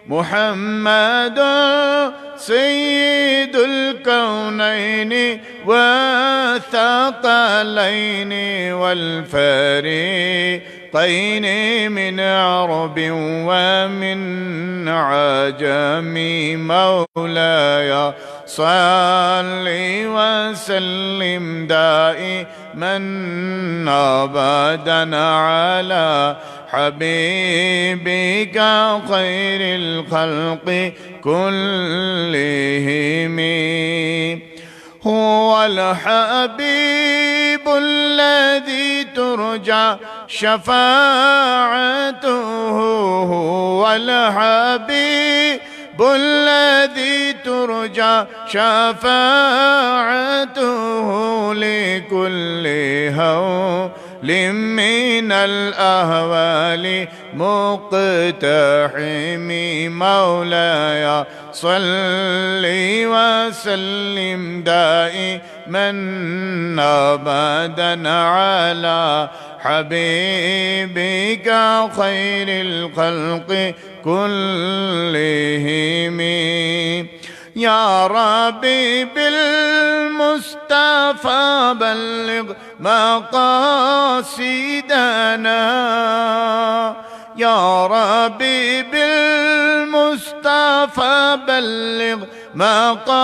محمد سيد الكونين والثقلين والفريقين من عرب ومن عجم مولاي صل وسلم دائما أبدا على حبيبك خير الخلق كلهم. هو الحبيب الذي ترجى شفاعته، هو الحبيب الذي ترجى شفاعته لكل هول من الأهوال مقتحم. مولاي صل وسلم دائما أبدا على حبيبك خير الخلق كلهم. يا ربي بالمصطفى بلغ مقاصدنا، يا ربي بالمصطفى بلغ مقاصدنا،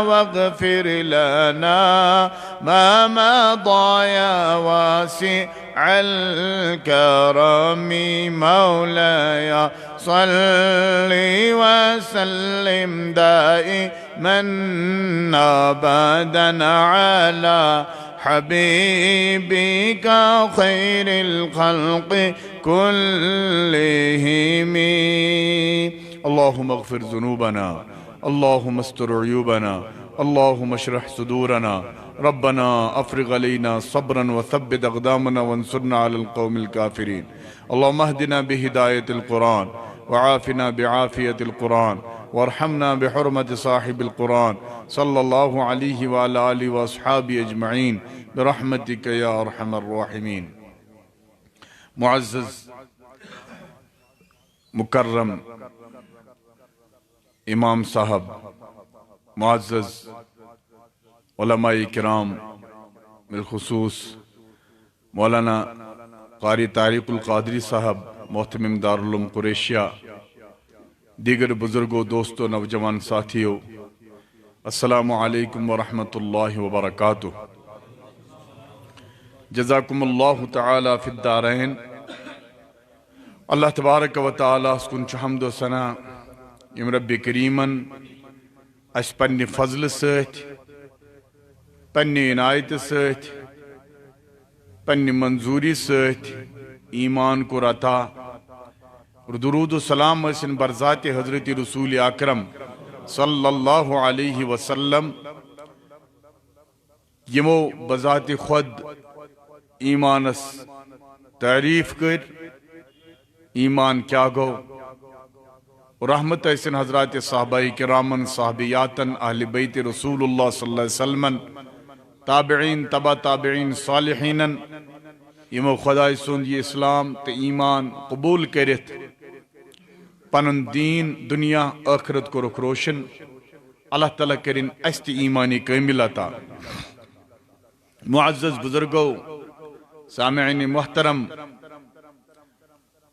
واغفر لنا ما مضى يا واسع الكرم. مولاي صل وسلم دائما أبدا على حبيبك خير الخلق كلهم. اللهم اغفر ذنوبنا، اللهم استر عيوبنا، اللهم اشرح صدورنا. ربنا افرغ علينا صبرا وثبت اقدامنا وانصرنا على القوم الكافرين. اللهم اهدنا بهداية القرآن، وعافنا بعافية القرآن، وارحمنا بحرمة صاحب القرآن صلى الله عليه وعلى آله وأصحابه أجمعين برحمتك يا أرحم الراحمين. معزز مکرم امام صاحب، معزز علماء کرام، بالخصوص مولانا قاری طارق القادری صاحب محتمم دارالعلوم قریشیہ، دیگر بزرگوں، دوستوں، نوجوان ساتھیوں، السلام علیکم ورحمۃ اللہ وبرکاتہ. جزاکم اللہ تعالی فی الدارین. اللہ تبارک و تعالی اس کن حمد و ثنا یم رب کریمن اس پنہ فضل ست، پنہ عنایت ست، پنہ منظوری ست ایمان کو عطا، اور درود و سلام اسن برذات حضرت رسول اکرم صلی اللہ علیہ وسلم یمو بذات خود ایمانس تعریف کر ایمان کیا گو، رحمت اسن حضرات صحابہ کرامن، صحابیاتن، اہل بیت رسول اللہ صلی اللہ علیہ وسلم، تابعین، تبع تابعین، صالحینن یمو خدا سند یہ اسلام تے ایمان قبول کرت پنن دین دنیا آخرت کو رخ روشن. اللہ تعالیٰ کرن است ایمانی کامل عطا. معزز بزرگو، سامعین محترم،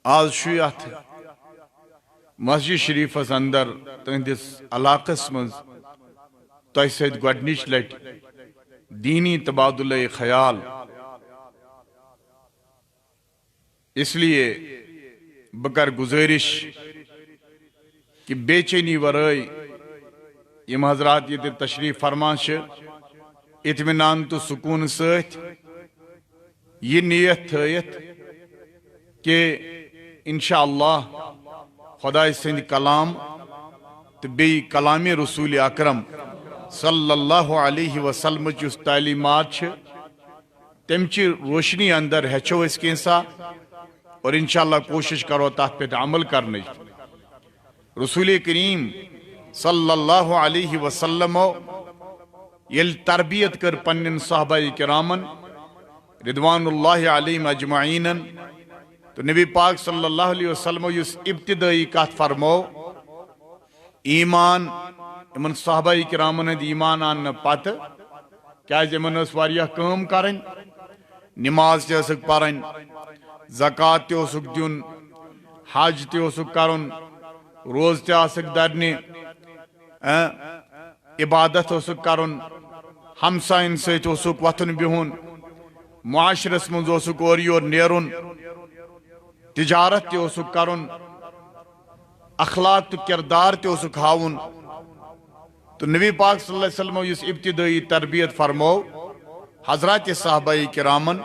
آج شیعت مسجد شریف اندر تہندس علاقس مز تہ سید گۄڈنِچ لٹ دینی تبادلہ خیال، اس لیے بکر گزارش کہ بے چینی ورائی یم حضرات یہ تشریف فرمان اطمینان تو سکون ست یہ نیت تھیت کہ انشاءاللہ خدا سند کلام تو بی کلام رسول اکرم صلی اللہ علیہ وسلم چس تعلیمات تمچی روشنی اندر ہچو اس کینسا، اور انشاءاللہ کوشش کرو تحت پہ عمل کرنے. رسول کریم صلی اللہ علیہ وسلم یل تربیت کر پنن صحابہ کرامن رضوان اللہ علیہم اجمعین تو نبی پاک صلی اللہ علیہ وسلم اس ابتدائی کت فرمو ایمان امن صحابہ کرامن ہند ایمان آن پتہ کیاز امن اس واریاہ کام کرن نماز تہ ٲسٕکھ پرن زکات تہ اوسُکھ دیُن حج تہ اوسُکھ کرُن روز تہ آسٕکھ درنہِ عبادت اوسُکھ کرُن ہمساین سۭتۍ اوسُکھ وۄتھُن بِہُن معاشرس منٛز اوسُکھ اورٕ یور نیرُن تجارت تہ اوسُکھ کرُن اخلاق تو کردار تہ اوسُکھ ہاوُن تو نبی پاک صلی اللہ علیہ وسلم اس ابتدائی تربیت فرمو حضرات صحابہ کرامن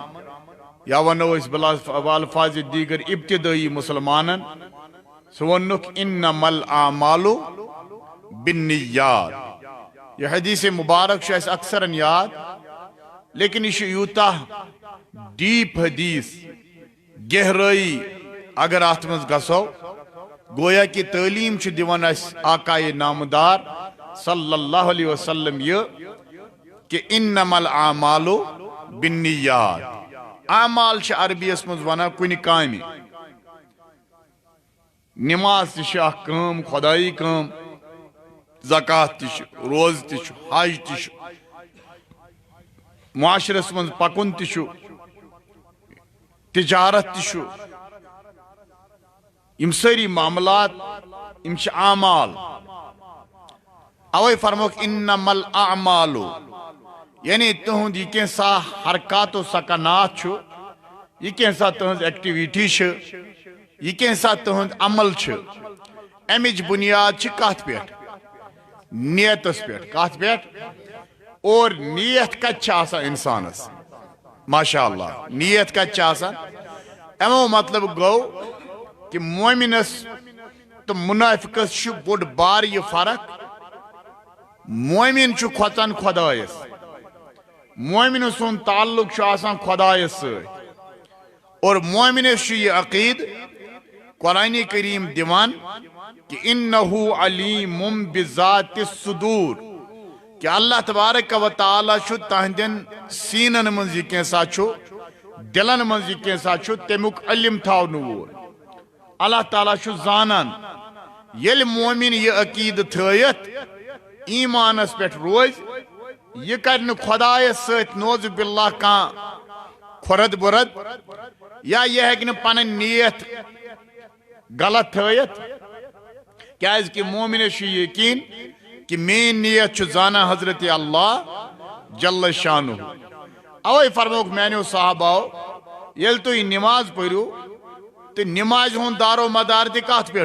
یا ونو اس بالفاظ دیگر ابتدائی مسلمانن سہ ونک انما الاعمال بالنیات یہ حدیث مبارک اس اکثر یاد لیکن یہ یوتہ ڈیپ حدیث گہرائی اگر ات مز گسو گویا کہ تعلیم دیوان اس آقائے نامدار صلی اللہ علیہ وسلم یہ کہ انما الاعمال بالنیات اعمال عربی اس مز ونان کن کامی نماز تہ اخ کام خدائی کام زکات تہ روز تہ حج تہ معاشرس من پکن تہ تجارت تہ یم ساری معاملات یم اعمال اوے فرموک انما الاعمال یعنی تہند یہ کینسا حرکات و سکنات یہ کینسا تہنز ایکٹیویٹی یہ کینسا تہند عمل امچ بنیاد کت پہ نیتس پہ کت پہ اور نیت کت انسانس ماشاء اللہ نیت کت امو مطلب گو کہ مومنس تو منافقس بوڑ بار یہ فرق مومن کھوتان خدایس مومن سن تعلق آسان خدایس ست اور مومنس یہ عقید قرآن کریم دیوان کہ انہو علیم بذات الصدور کہ اللہ تبارک و تعالی تہندین سینن من یہ کینسا دلن من یہ کینسا تمیک علم تھاون وول اللہ تعالی زانان یل مومن یہ عقید تھیت ایمانس پہ روز یہ کرن خدایس ست نوز باللہ کان کھرد برد یا یہ ہیکن پنن نیت غلط تھیت کیاز کہ مومنس یقین کہ مین نیت زانا حضرت اللہ جل شانہ اوے فرموک میانو صحاباؤ یل تو نماز پڑھو تو نماز ہون دارو مدار تہ کت پہ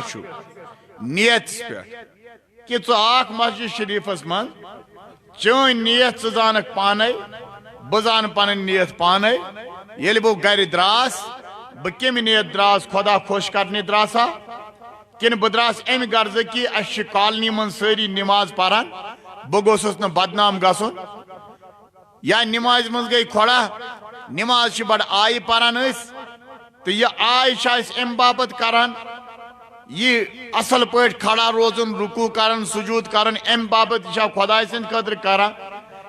نیت پہ کہ ژٕ مسجد شریفس من چون نیت زانک پانے بزان پن نیت پانے یل بہ گر دراس بہ کم نیت دراس خدا خوش کرنے دراسا کن بہ دراس ام غرض کہ اس کالنی من ساری نماز پران بہ گوسس ن بدنام گسن یا نماز من گئی کھڑا نماز بڑ آئی پران تو یہ آئی ام باپت کران یہ اصل پٲٹھۍ کھڑا روزن رکوع کرن سجود کرن ام باپت یہ خدائے سند خاطر کران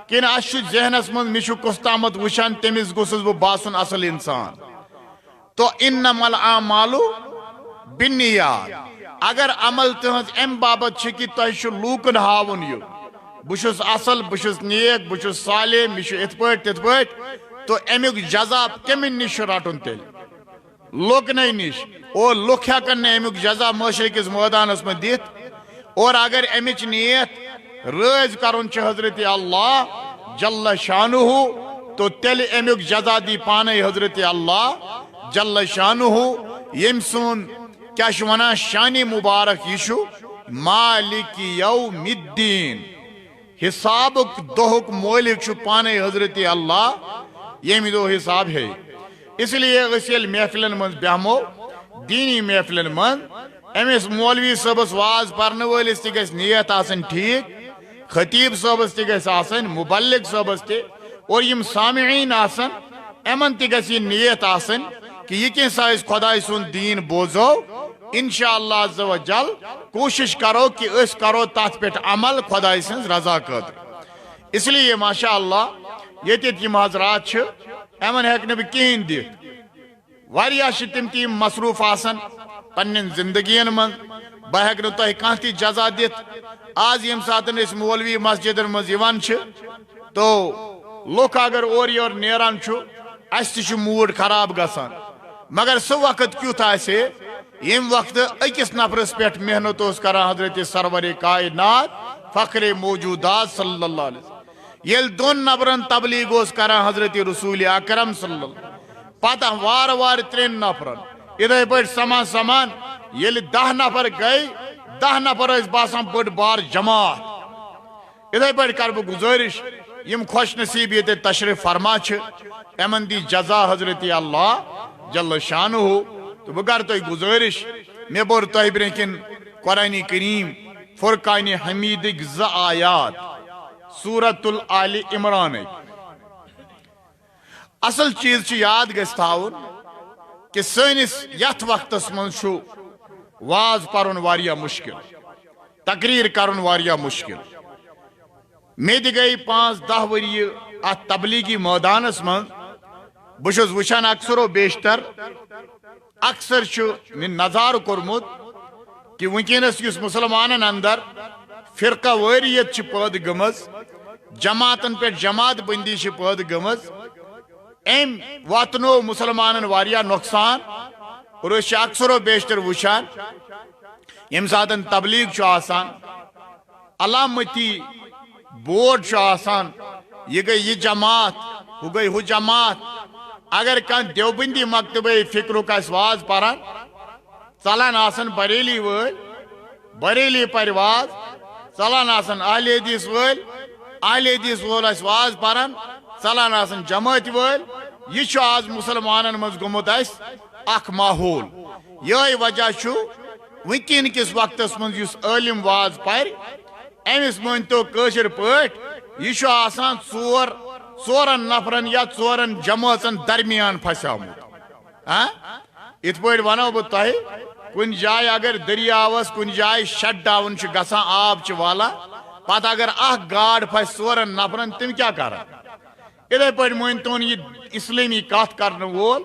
کن اس ذہنس من مش کس تامت وچان تمس گوسس بہ باسن اصل انسان تو انما الاعمال بالنیات اگر عمل تہذ ام باپت کہ تہ لوکن ہاون یہ بہس اصل بہس نیک بہس صالح مش ات پٲٹھۍ تت پٲٹھۍ تو امیک جزا کمن نش رٹن تیل لوکنے نش اور لوک ہیکن امیک جزا معاشرے کس میدانس میں دت اور اگر امچ نیت رٲض کرن حضرت اللہ جل شانہ تو تیل امیک جزا دی پانے حضرت اللہ جل شانہ یم سون کیا ونان شان مبارک یہ مالک یوم الدین حسابک دہک مولک پانے حضرت اللہ یم دو حساب ہے اس لیے یل محفلن من بیہمو دینی محفلن من امس مولوی صبس واز پرن ولس تہ گژھِ نیت آسن ٹھیک خطیب صبس تہ گژھِ آسن مبلغ صبس تہ اور یم سامعین آسن امن تہ گژھِ نیت آسن کہ یہ کینسا اس خدائی سن دین بوزو انشاءاللہ عز و جل کوشش کرو کہ اس کرو تات پہ عمل خدائی سن رضا خاطر اس لیے ماشاءاللہ یہ یم حضرات امن ہیک نہ کہین دت واریاہ تم تیم مصروف آسان پنن زندگین من بہ ہیکہ نہ تہ کانٛہہ تہ جزا دِتھ آز یم ساتن اس مولوی مسجدن مز یوان چھ تو لوک اگر اور یور نیران چھُ اس تہ موڈ خراب گژھان مگر سہ وقت کیُتھ آسہِ یم وقت أکِس نفرس پٮ۪ٹھ محنت اوس کران حضرت سرور کائنات فخر موجودات صلی اللہ علیہ وسلم یل دون نفرن تبلیغ اوس کران حضرت رسول اکرم صلی اللہ علیہ وسلم پتہ وار وار 3 نفرن ادھے پٲٹھۍ سمان سمان یل 10 نفر گئی 10 نفر ٲسۍ باسان بٔڑ بار جماعت ادھے پٲٹھۍ کر بہٕ گزٲرش یم خوش نصیب ییٚتہِ تشریف فرما چھِ یمن دی جزا حضرت اللہ جل شانہ تو بہ کر تہ گزارش مے بور تہ برہ کن قرآن کریم فرقان حمیدک 2 آیات سورۃ آل عمران اصل چیز چھ یاد گژھِ تھاون کہ سٲنِس یتھ وقتس منٛز چھُ واز پرُن واریاہ مشکل تقریر کرُن واریاہ مشکل مے تہِ گٔے 5-10 ؤری اتھ تبلیغی مٲدانس منٛز بہٕ چھُس وٕچھان اکثر و بیشتر اکثر چھُ مےٚ نظارٕ کوٚرمُت کہ ونکینس یُس مسلمانن اندر فرقہ وٲریت چھِ پٲدٕ گٔمٕژ جماعتن پٮ۪ٹھ جماعت بندی چھِ پٲدٕ گٔمٕژ أمۍ واتنو مسلمانن واریاہ نۄقصان اور أسۍ چھِ اکثر و بیشتر وٕچھان ییٚمہِ ساتن تبلیغ چھُ آسان علامتی بورڈ چھُ آسان یہِ گٔے یہِ جماعت ہُہ گٔے ہُہ جماعت اگر کانٛہہ دیوبندی مکتبے فکرُک آسہِ واز پران ژلان آسان بریلی وٲلۍ بریلی پرِ واز ژلان آسان اہل حدیث وٲلۍ اہل حدیث وول آسہِ واز پران ژلان آسان جماعت وٲلۍ یہِ چھُ آز مسلمانن منٛز گوٚمُت اسہِ اکھ ماحول یِہوٚے وجہ چھُ ونکین کس وقتس منٛز یُس عٲلم واز پرِ أمِس مٲنتو کٲشِر پٲٹھۍ یہِ چھُ آسان ژورن نفرن یا 4 جمٲژن درمیان پھسیومُت یِتھ پٲٹھۍ ونو بہٕ تۄہہِ کُنہِ جایہِ اگر دٔریاوس کُنہِ جایہِ شٹ ڈاوُن چھُ گژھان آب چھُ والان پتہٕ اگر اکھ گاڈ پھسہِ 4 نفرن تِم کیٛاہ کرن یِتھے پٲٹھۍ مٲنتون یہِ اسلٲمی کتھ کرنہٕ وول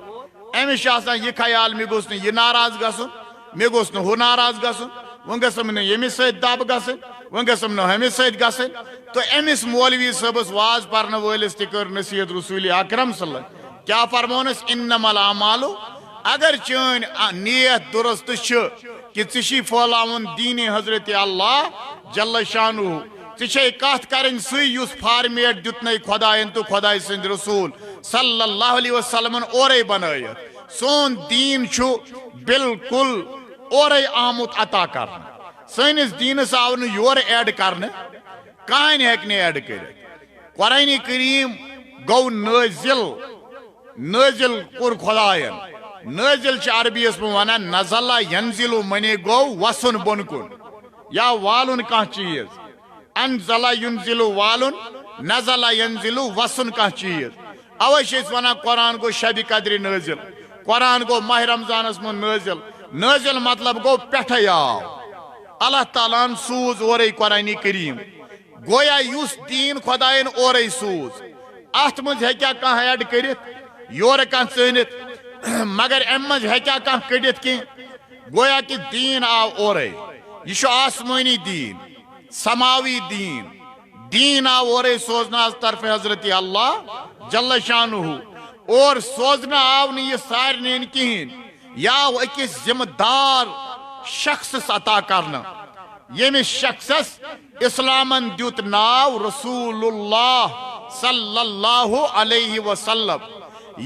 أمِس چھُ آسان یہِ خیال مےٚ گوٚژھ نہٕ یہِ ناراض گژھُن مےٚ گوٚژھ نہٕ ہُہ ناراض گژھُن وۄنۍ گژھم نہٕ ییٚمِس سۭتۍ دب گژھٕنۍ وۄنۍ گژھم نہٕ ہُمِس سۭتۍ گژھٕنۍ تہٕ أمِس مولوی صٲبس واز پرنہٕ وٲلِس تہِ کٔر نصیحت رسول اکرم صلی اللہ علیہ وسلم کیٛاہ فرمونس انما الاعمال اگر چٲنۍ نیت درست چھِ کہ ژےٚ چھی پھٲلاوُن دیٖنِ حضرت اللہ جل شانہ ژےٚ چھے کتھ کرٕنۍ سُے یُس فارمیٹ دیُتنے خۄداین تہٕ خۄداے سٕنٛدۍ رسول صلی اللہ علیہ وسلمن اورے بنٲیِتھ سون دیٖن چھُ بالکل اورے آمُت عطا کرنہٕ سٲنِس دیٖنس آو نہٕ یورٕ ایڈ کرنہٕ کٕہٲنۍ ہیٚکہِ نہٕ ایڈ کٔرِتھ قرآن کریم گوٚو نٲزِل کوٚر خۄداین نٲزِل چھِ عربیس منٛز ونان نزلہ ینزلُ معنی گوٚو وسُن بۄن کُن یا والُن کانٛہہ چیٖز انزلہ ینزلُ والُن نزلہ ینزلُ وسُن کانٛہہ چیٖز اوے چھِ أسۍ ونان قرآن گوٚو شبِ قدرِ نٲزِل قرآن گوٚو ماہ رمضانس منٛز نٲزِل مطلب گوٚو پٮ۪ٹھے آو اللہ تعالیٰ ہن سوٗز اورے قرآن کریم گویا یُس دیٖن خۄداین اورے سوٗز اتھ منٛز ہیٚکیٛاہ کانٛہہ ایڈ کٔرِتھ یورٕ کانٛہہ ژٲنِتھ مگر امہِ منٛز ہیٚکیٛاہ کانٛہہ کٔڑِتھ کینٛہہ گویا کہ دیٖن آو اورے یہِ چھُ آسمٲنی دیٖن سماوی دیٖن آو اورے سوزنہٕ آز طرفِ حضرت اللہ جل شانہ اور سوزنہٕ آو نہٕ یہِ سارنٕے کِہیٖنۍ یہِ آو أکِس ذمہٕ دار شخصس عطا کرنہٕ ییٚمِس شخصس اسلامن دیُت ناو رسول اللہ صلی اللہ علیہ وسلم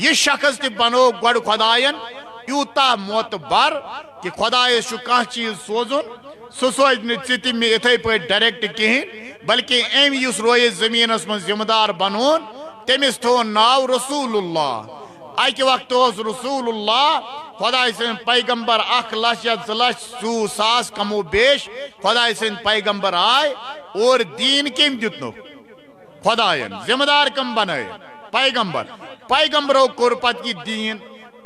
یہ شخص تہِ بنو گۄڈٕ خۄداین یوٗتاہ معتبر کہ خۄدایس چھُ کانٛہہ چیٖز سوزُن سُہ سوزِ نہٕ ژٕ تہِ مےٚ یِتھے پٲٹھۍ ڈایریکٹ کِہیٖنۍ بلکہ أمۍ یُس رویہِ زٔمیٖنس منٛز ذمہٕ دار بنوون تٔمِس تھوٚوُن ناو رسول اللہ اکہِ وقتہٕ اوس رسول اللہ خۄداے سٕنٛدۍ پیغمبر 1 لچھ یا 2 لچھ 100 ساس کم و بیش خۄداے سٕنٛدۍ پیغمبر آے اور دیٖن کٔمۍ دیُتنُکھ خۄداین ذمہٕ دار کم بنٲیِتھ پیغمبرو کوٚر پتہٕ یہِ دیٖن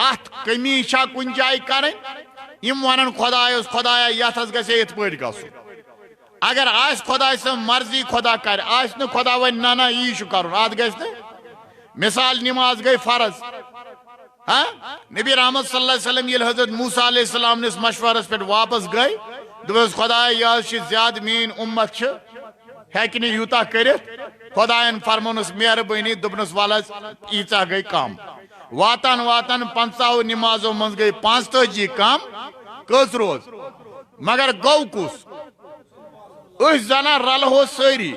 اتھ کٔمی چھا کُنہِ جایہِ کرٕنۍ یم ونن خۄدایس خۄدایا یتھ حظ گژھِ یِتھ پٲٹھۍ گژھُن اگر آسہِ خۄداے سٕنٛز مرضی خۄدا کرِ آسہِ نہٕ خۄدا ونہِ نہ یی چھُ کرُن اتھ گژھِ نہٕ مثال نماز گٔے فرض ہاں نبی رحمت صلی اللہ علیہ وسلم یہ حضرت موسیٰ علیہ السلام نے اس مشورس پہ واپس گئی دوپس خدا یہ زیادہ مین امت ہیکہ نہ یوتہ کرت خدایان فرمونس مہربانی دپنس ولس ایچا گئی کم واتان واتان 50 نمازوں من گئی 45 کم کس روز مگر گو کس اس زنا رلہو ساری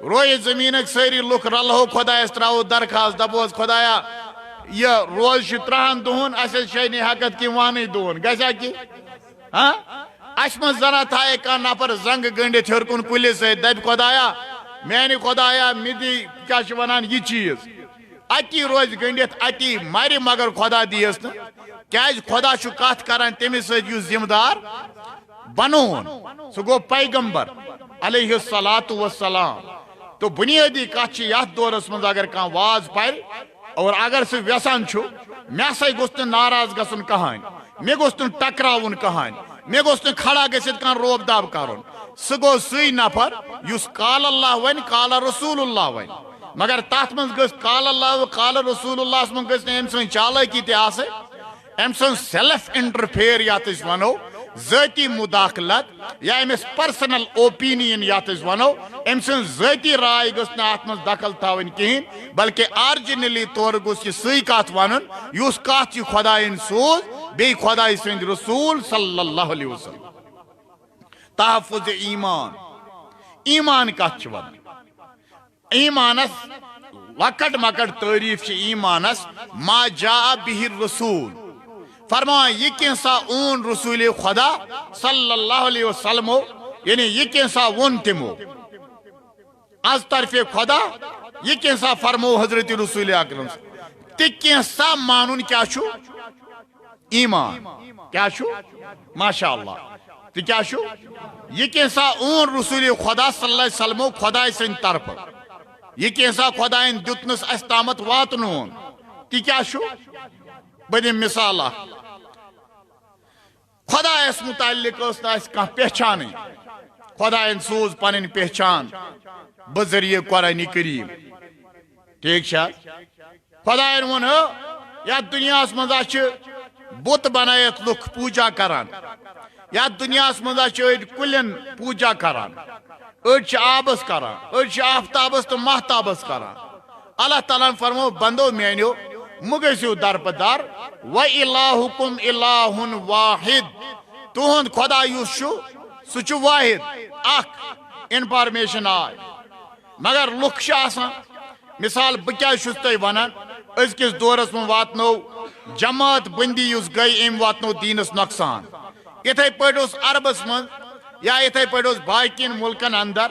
روئے زمینک ساری لوک رلہو خدایس تراو درخواست دپوس خدایا یہ روز 30 دہن اس شینی حقت کی وانی دہن گژھا کی ہاں اس من زنا تھائے کا نفر زنگ گنڈت ہر کن کلی سے دپ خدایا میانی خدایا مدی کیا ونان یہ چیز اتی روز گنڈت اتی ماری مگر خدا دیس نا کیا خدا چھ کت کران تمس سۭتۍ یُس ذمہ دار بنون سہ گو پیغمبر علیہ الصلاۃ والسلام تو بنیادی کت یتھ دورس من اگر کان واز پر اور اگر سہ ویسان چھُ مے سا گوٚژھ نہٕ ناراض گژھُن کہانی مے گوٚژھ نہٕ ٹکراوُن کہانی مے گوٚژھ نہٕ کھڑا گٔژھِتھ کانٛہہ روب داب کرُن سہ گو سُے نفر یُس قال اللہ ون قال رسول اللہ ون مگر تتھ من گژھِ قال اللہ قال رسول اللہ من گژھِ نہٕ أمۍ سٕنٛز چالٲکی تہِ آسٕنۍ أمۍ سٕنٛز سیلف انٹرفیئر یتھ أسۍ ونو ذاتی مداخلت یا أمس پرسنل اوپینین یتھ أسۍ ونو أمۍ سٕنٛز ذاتی راے گٔژھ نہٕ اتھ منٛز دخل تھاوٕنۍ کہیٖنۍ بلکہ آرجنلی طور گوٚژھ یہِ سُے کتھ ونُن یُس کتھ یہِ خدایَن سوز بیٚیہِ خدایہِ سٕنٛدۍ رسول صلی اللہ علیہ وسلم تحفظ ایمان ایمان کت چھ ون ایمانس لکٹ مکٹ تعریف چھ ایمانس ما جاء به الرسول فرمان یہ کینسا اون رسول خدا صلی اللہ علیہ وسلم یعنی یہ کینسا ون تمو از طرف خدا یہ کینسا فرمو حضرت رسول اکرم تہ کینسا مانن کیا چھو ایمان کیا چھو ماشاءاللہ تہ کیا چھو یہ کینسا اون رسول خدا صلی اللہ علیہ وسلم خدا سن طرف یہ کینسا خدا دتنس اس تامت واتنون تہ کیا چھو بدیم مثال خدا اس متعلق اس کان پہچان خدا سوز پن پہچان بذریعہ قرآن کریم ٹھیک چھا خدا ون یا دنیا مزا بت بنائت لکھ پوجا کران یا دنیا مزا کلین پوجا کران اڑ آبس کران اڑ آفتابس تو محتابس کران اللہ تعالیٰ فرمو بندو میانو مگسیو درپدار وَإِلَٰهُكُمْ إِلَٰهٌ وَاحِد تہند خدا یُس چھُ سُہ چھُ واحد اکھ انفارمیشن آئی مگر لُکھ چھِ آسان مثال بہٕ کیٛازِ چھُس تۄہہِ ونان أزکِس دورس منٛز واتنو جماعت بندی یُس گٔے أمۍ واتنو دیٖنس نۄقصان یِتھَے پٲٹھۍ اوس عربس منٛز یا یِتھَے پٲٹھۍ اوس باقین مُلکن اندر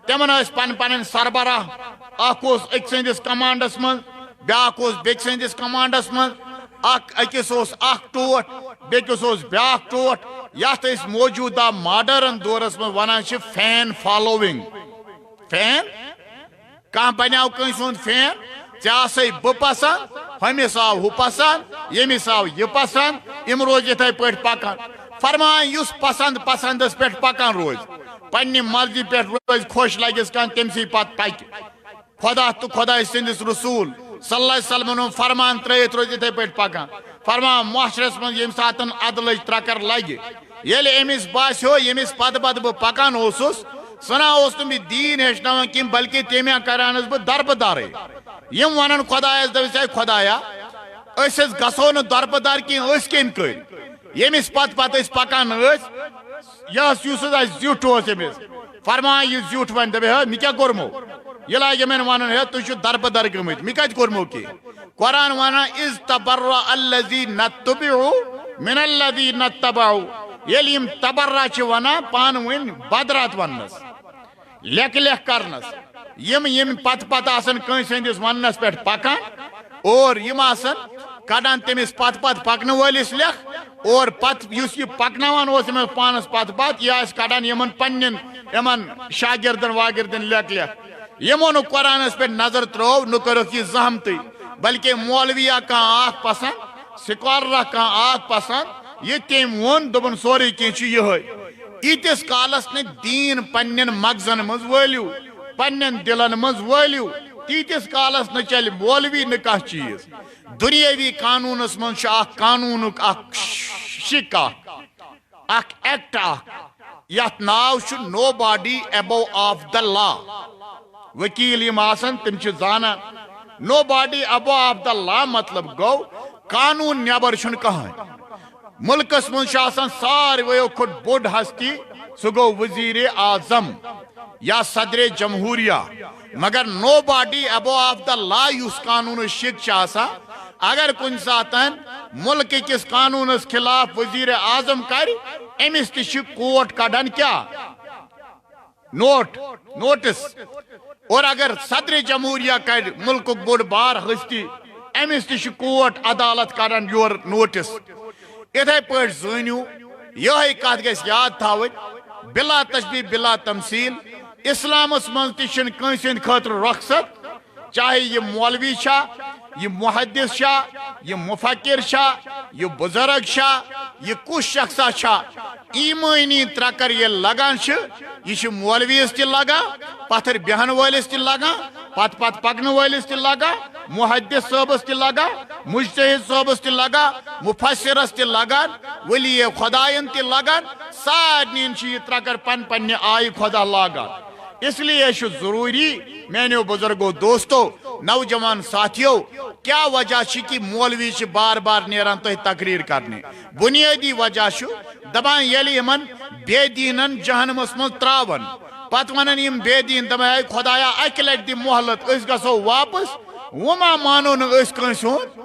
تِمن ٲسۍ پنٕنۍ پنٕنۍ سربراہ اکھ اوس أکۍ سٕنٛدِس کمانڈس منٛز بیاکھ اوس بیٚکہِ سٕنٛدِس کمانڈس منٛز أکِس اوس اکھ ٹوٹھ بیٚکِس اوس بیاکھ ٹوٹھ یتھ أسۍ موجوٗدہ ماڈرن دورس منٛز ونان چھِ فین فالووِنگ فین کانٛہہ بنیو کٲنٛسہِ ہُنٛد فین ژےٚ آسے بہٕ پسنٛد ہُمِس آو ہُہ پسنٛد ییٚمِس آو یہِ پسنٛد یِم روز یِتھَے پٲٹھۍ پکان فرمان یُس پسنٛد پسنٛدس پٮ۪ٹھ پکان روزِ پننہِ مرضی پٮ۪ٹھ روزِ خۄش لگٮ۪س کانٛہہ تٔمسٕے پتہٕ پکہِ خدا تہٕ خۄداے سٕنٛدِس رسوٗل صلی اللہ علیہ وسلم فرمان ترٲیِتھ روزِ یِتھَے پٲٹھۍ پکان فرمان معاشرس منٛز ییٚمہِ ساتہٕ عدلٕچ ترکر لگہِ ییٚلہِ أمِس باسیو ییٚمِس پتہٕ پتہٕ بہٕ پکان اوسُس سُہ نہ اوس نہٕ مےٚ دیٖن ہیٚچھناوان کینٛہہ بلکہِ تٔمۍ کرانس بہٕ دربٕدارٕے یِم ونان خدایس دپس ہے خدایا أسۍ حظ گژھو نہٕ دربٕدار کینٛہہ أسۍ کٔمۍ کٔرۍ ییٚمِس پتہٕ پتہٕ أسۍ پکان ٲسۍ یُس حظ اسہِ زیُٹھ اوس أمِس فرمان یہِ زیُٹھ وۄنۍ دپے ہے مےٚ کیٛاہ کوٚرمو یہ لاگہِ یِمن ونُن ہے تُہۍ چھِو دربٕدر گٔمٕتۍ مےٚ کتہِ کوٚرمو کینٛہہ قرآن ونان اِذ تبرأ الذین اتبعوا من الذین اتبعوا ییٚلہِ یِم تبرا چھِ ونان پانہٕ ؤنۍ بدرات وننس لیکھ لیکھ کرنس یِم پتہٕ پتہٕ آسان کٲنٛسہِ ہٕنٛدِس وننس پٮ۪ٹھ پکان اور یِم آسان کڑان تٔمِس پتہٕ پتہٕ پکنہٕ وٲلِس لیکھ اور پتہٕ یُس یہِ پکناوان اوس أمِس پانس پتہٕ پتہٕ یہِ آسہِ کڑان یِمن پننٮ۪ن یِمن شاگردن واگردن لیکھ لیکھ یِمو نہٕ قرآنس پٮ۪ٹھ نظر ترٲو نہٕ کٔرٕکھ یہِ زہمتٕے بلکہِ مولویا کانٛہہ اکھ پسنٛد سکالرا کانٛہہ اکھ پسنٛد یہِ تٔمۍ ووٚن دوٚپُن سورُے کینٛہہ چھُ یِہوٚے ییٖتِس کالس نہٕ دیٖن پننٮ۪ن مغزن منٛز وٲلِو پننٮ۪ن دلن منٛز وٲلِو تیتس کالس نہ چل مولوی نہ کھانا چیز دنیاوی قانونس من قانون شک ایکٹ یت ناو نو باڈی ابو آف دا لا وکیل یم آسن تم زانا نو باڈی ابو آف دا لا مطلب گو قانون نیبر چھن کہاں ملکس من سارویو کھت بوڑ ہستی سہ گو وزیر اعظم یا صدر جمہوریہ مگر نو باڈی ابو آف دا لا یس قانون شک اگر کن سات ملک کس قانون خلاف وزیر اعظم کر امس تہ کوٹ کڑان کیا نوٹس اور اگر صدر جمہوریہ کر ملک بوڑ بار ہستی امس تہ کوٹ عدالت کڑان یور نوٹس اتھے پہ زنو یہ کت گھ یاد تھو بلا تشبیہ بلا تمثیل اسلامس من تہ کنس ہند خاطر رخصت چاہے یہ مولوی یہ محدث یہ مفکر یہ بزرگ یہ کس شخص ایمانی ترکر یہ لگان یہ مولویس تہ لگان پتھر بہن والس تہ لگان پت پکن والس تہ لگان محدث صٲبس تہ لگان مجتہد صٲبس تہ لگان مفسرس تہ لگان ولی خدائن تہ لگان سارنین یہ ترکر پن آئی خدا لاگان اس لیے ضروری میانو بزرگو دوستو نوجوان ساتھیو کیا وجہ کہ مولوی بار بار نیران تہ تقریر کرنے بنیادی وجہ دپان یلی یمن بے دینن جہنمس من تراون پت ونن یم بے دین دپان خدایا اکہ لٹ دی مہلت اس گژھو واپس وہ ما مانو نہ اس کنس ہند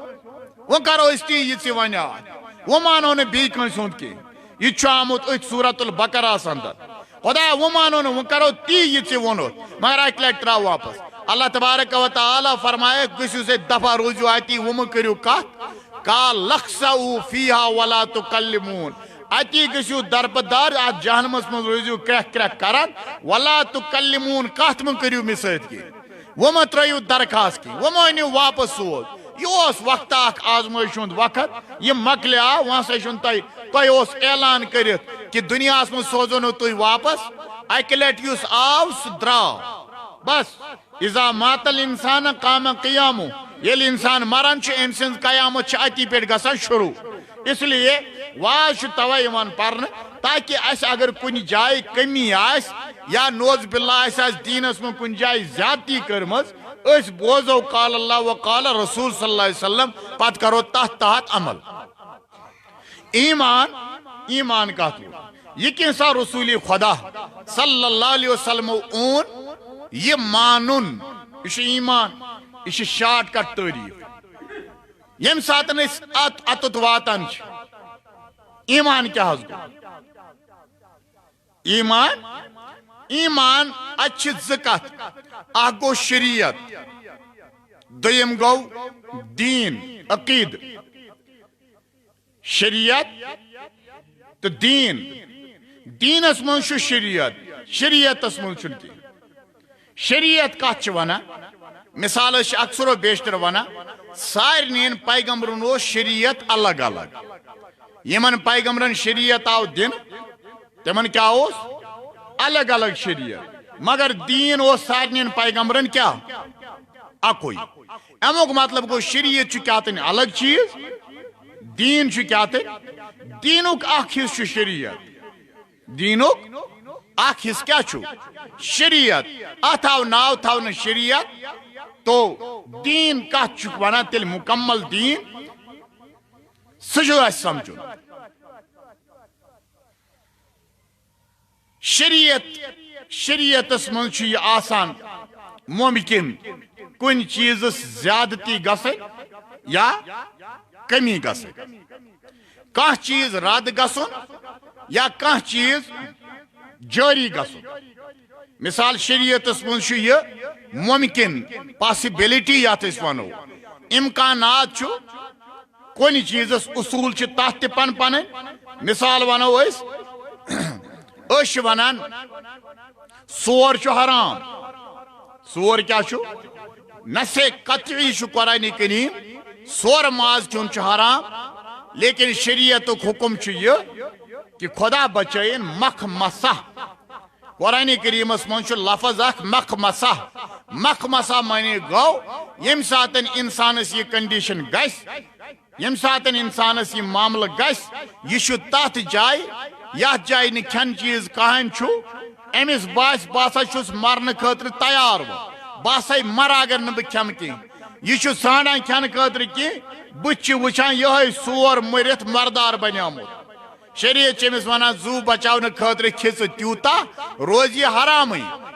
وہ کرو اس تی یہ ونیات وہ مانو نہ بی کنس ہند کی یہ آمت ات سورت البقرہ اندر خدا وہ مانو نہ وہ کرو تی یہ ونوت مگر اکہ لٹ تراو واپس اللہ تبارک و تعالی فرمائے گھو سے دفعہ روزو آتی وہ کرو کت قال لخسؤ فیہا ولا تکلمون اتی گھو دربدار ات جہنمس من روزو کرک کران ولا تکلمون کت من کرو مے سۭتۍ کی وہ ما ترٲیِو درخواست کی وہ مٲنِو واپس سوز یہ وقت اخ آزمائش ہند وقت یہ مکلیو وہ ہسا تہ اعلان کرت کہ دنیا من سوزو نو تھی واپس اکہ لٹ اس آو سہ دراو بس اذا مات الانسان قام قیامو یل انسان مران ام سن قیامت اتی پہ گسان شروع اس لیے واز توے یوان پرن تاکہ اس اگر کن جائے کمی آس یا نوز باللہ اس دینس من کن جائے زیادتی کرمز اس بوزو قال اللہ و قال رسول صلی اللہ علیہ وسلم پت کرو تحت عمل ایمان کا یہ کنسا رسول خدا صلی اللہ علیہ وسلم اون یہ مانن یہ ایمان یہ شارٹ کٹ تعریف یم ساتن اتت واتان ایمان کیا گو ایمان اچھ زکت اخ گو شریعت دویم گو دین عقید شریعت تو دینس من شریعتس من شریعت کت ونان مثال اکثر و بیشتر ونان سارنین پیغمبرن شریعت الگ الگ یمن پیغمبرن شریعت آو دن تمن کیا الگ الگ شریعت مگر دین سارنین پیغمبرن کیا اکوئی امیک مطلب گو شریعت کیا تین الگ چیز دین کیا تین دینک اخ حصہ شریعت دینک اخ حصہ کیا شریعت ات آو ناو تھون شریعت تو دین کت ونان تیل مکمل دین سہ سمجھو شریعتس من یہ آسان ممکن کن چیز زیادتی گھن یا کمی گھن کان چیز رد گھن یا کان چیز جاری گھن مثال شریعتس من یہ ممکن پاسبلٹی یت ونو امکانات کن چیزس اصول تحت پن پن مثال ونو ونان سور حرام سور کیا نسے قطعی قرآن کریم سور ماز کھون حرام لیکن شریعت حکم یہ کہ خدا بچائن مخ مسح قرآن کریمس من لفظ اخ مخ مسح مخمسا معنی گو یم ساتن انسانس یہ کنڈیشن گس یم ساتن انسانس یہ معاملہ گس یہ تات جائے یت جائے نی کھین چیز کہان چھو امس باسا چھس مرن خاطر تیار باسا مر اگر نہ بہ کھم کی یہ ژھانڈان کھین خاطر کی بچ وچان یہ سور مرت مردار بنیامت شریعت امس ونان زو بچاؤ خاطر کھژ تیوتا روز یہ حرام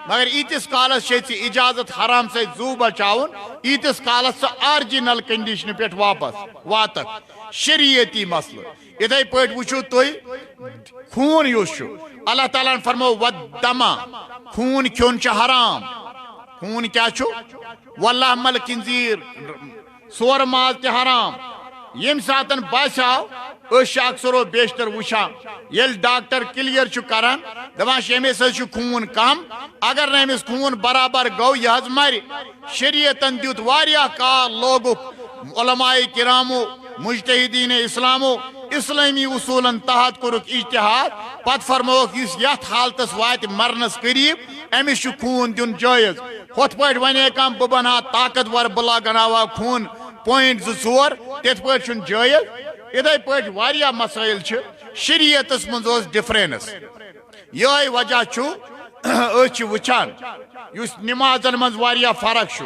مگر ایتس کالس اجازت حرام سے زو بچاؤن ایتس کالس سہ آرجنل کنڈیشن پہ واپس واتک شریعتی مسئلہ اتھے پہ وچو تھی خون یس اللہ تعالیٰ فرمو ودما خون کھون حرام خون کیا واللہ مل کنزیر سور ماز تہ حرام یم ساتن باسیو اس اکثر و بیشتر وچھان یل ڈاکٹر کلیئر کران دپان امس خون کم اگر نہ امس خون برابر گو یہ مر شریعتن دیت واریاہ کال لوگک علماء کرامو مجتہدین اسلامو اسلامی اصولن تحت کورک اجتہاد پت فرموک اس یت حالتس وات مرنس قریب امس خون دین جائز ہتھ پہ ونے کم بہ بنہا طاقتور بلا گناوا خون .24 تت پہ جائز اتھے پہ واریاہ مسائل شریعتس مز ڈفرینس یہ وجہ وچان اس نمازن مز واریاہ فرق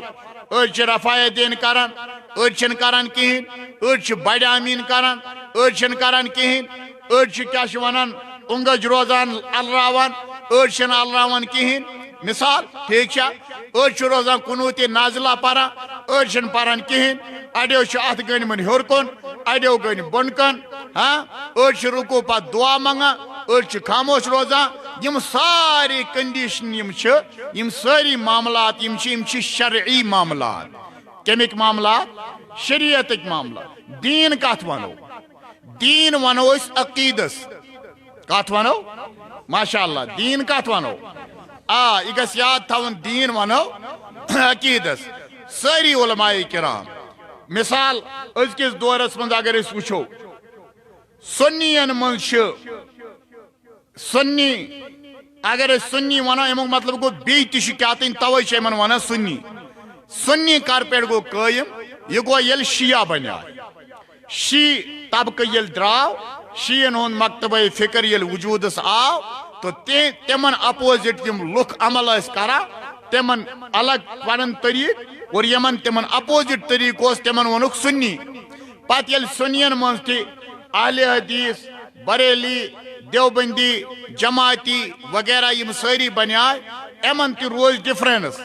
اڑ رفع دین کران اڑ کران کہین اڑ بڑ امین کران اڑ کران کہین اڑ کیا ونان اونگج روزان الراوان اڑ الراوان کہین مثال ٹھیک اڑ روزان قنوت نازلہ پران اڑ پران کہین اڑیو ات گن من ہور کن اڑیو گن بن کن ہاں اڑ رکو پت دعا منگان اڑ خاموش روزان یم ساری کنڈیشن یم ساری معاملات یم شرعی معاملات کمک معاملات شریعتک معاملات دین کت ونو دین ونو اس عقیدس کت ونو ماشاء اللہ دین کت ونو یہ گھس یاد تھون دین ونو عقیدس ساری علماء کرام مثال ازکس دورس من اگر اس وچھو سنین من سنی اگر سنی ونو امیک مطلب گو بی تہ کیا تین توے من ونان سنی سنی کر پہ گو قائم یہ گو یل شیعہ بنیا شی طبقہ یل دراو شیعن ہند مکتبہ فکر یل وجودس آو تو تمن اپوزٹ یم لک عمل اس کرا تمن الگ پن طریق اور یمن تمن اپوزٹ طریق اس تمن ونک سنی پت یل سنین من تہ اہل حدیث بریلی دیوبندی جماعتی وغیرہ یم ساری بنیائے امن تہ روز ڈفرینس